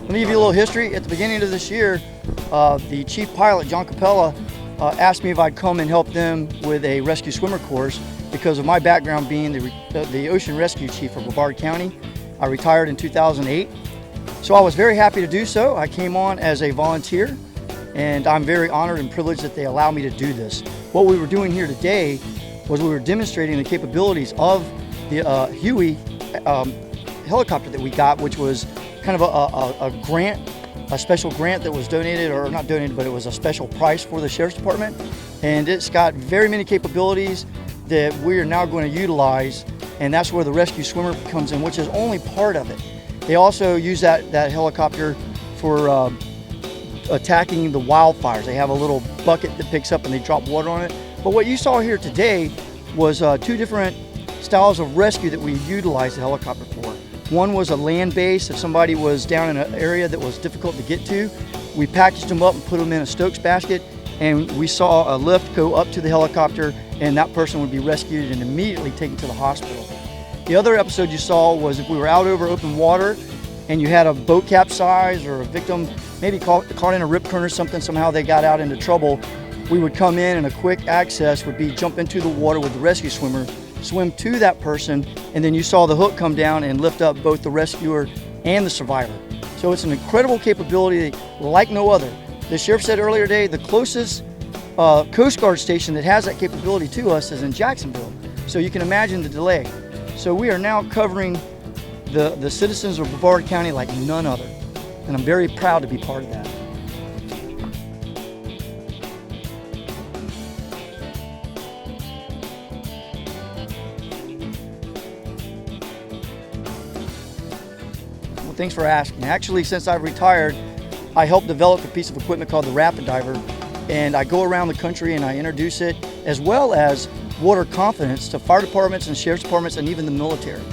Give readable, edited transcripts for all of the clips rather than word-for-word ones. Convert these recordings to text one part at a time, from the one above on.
Let me give you a little history. At the beginning of this year, the chief pilot, John Capella, asked me if I'd come and help them with a rescue swimmer course because of my background being the ocean rescue chief for Brevard County. I retired in 2008. So I was very happy to do so. I came on as a volunteer, and I'm very honored and privileged that they allow me to do this. What we were doing here today was we were demonstrating the capabilities of the Huey helicopter that we got, which was kind of a grant, a special grant that was donated, or not donated, but it was a special price for the Sheriff's Department. And it's got very many capabilities that we are now going to utilize, and that's where the rescue swimmer comes in, which is only part of it. They also use that helicopter for attacking the wildfires. They have a little bucket that picks up and they drop water on it. But what you saw here today was two different styles of rescue that we utilized the helicopter for. One was a land base. If somebody was down in an area that was difficult to get to, we packaged them up and put them in a Stokes basket, and we saw a lift go up to the helicopter, and that person would be rescued and immediately taken to the hospital. The other episode you saw was if we were out over open water and you had a boat capsize or a victim maybe caught in a rip current or something, somehow they got out into trouble, we would come in and a quick access would be jump into the water with the rescue swimmer, swim to that person, and then you saw the hook come down and lift up both the rescuer and the survivor. So it's an incredible capability like no other. The sheriff said earlier today the closest Coast Guard station that has that capability to us is in Jacksonville. So you can imagine the delay. So we are now covering the citizens of Brevard County like none other. And I'm very proud to be part of that. Well, thanks for asking. Actually, since I've retired, I helped develop a piece of equipment called the Rapid Diver. And I go around the country and I introduce it, as well as water confidence to fire departments and sheriff's departments and even the military.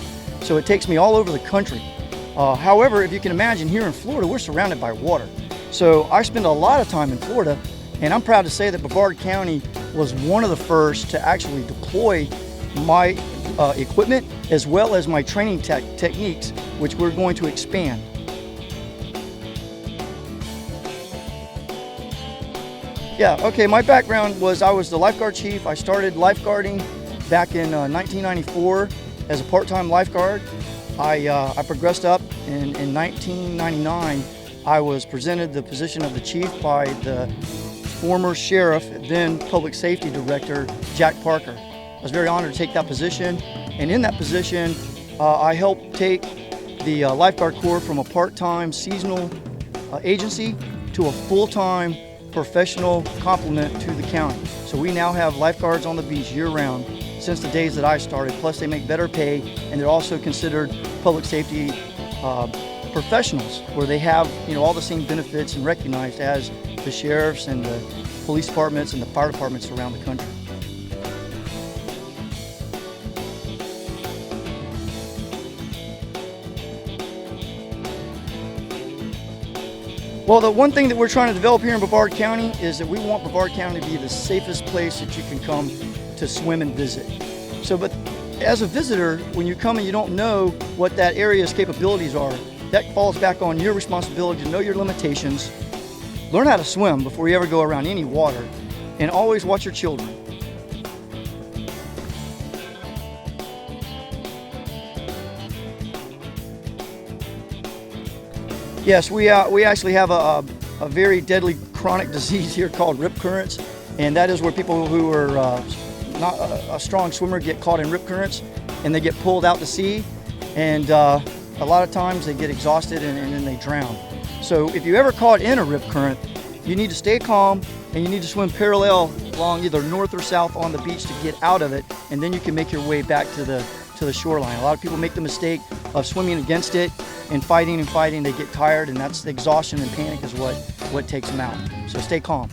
So it takes me all over the country. However, if you can imagine, here in Florida, we're surrounded by water. So I spend a lot of time in Florida, and I'm proud to say that Brevard County was one of the first to actually deploy my equipment as well as my training techniques, which we're going to expand. Yeah, okay, my background was I was the lifeguard chief. I started lifeguarding back in 1994 as a part-time lifeguard. I progressed up, and in 1999 I was presented the position of the chief by the former sheriff, then public safety director, Jack Parker. I was very honored to take that position, and in that position I helped take the lifeguard corps from a part-time seasonal agency to a full-time professional complement to the county. So we now have lifeguards on the beach year-round since the days that I started, plus they make better pay, and they're also considered public safety professionals, where they have all the same benefits and recognized as the sheriffs and the police departments and the fire departments around the country. Well, the one thing that we're trying to develop here in Brevard County is that we want Brevard County to be the safest place that you can come to swim and visit. So, but as a visitor, when you come and you don't know what that area's capabilities are, that falls back on your responsibility to know your limitations, learn how to swim before you ever go around any water, and always watch your children. Yes, we actually have a very deadly chronic disease here called rip currents, and that is where people who are not a strong swimmer get caught in rip currents, and they get pulled out to sea, and a lot of times they get exhausted and then they drown. So if you ever caught in a rip current, you need to stay calm, and you need to swim parallel along either north or south on the beach to get out of it, and then you can make your way back to the shoreline. A lot of people make the mistake of swimming against it and fighting, they get tired, and that's the exhaustion and panic is what takes them out. So stay calm.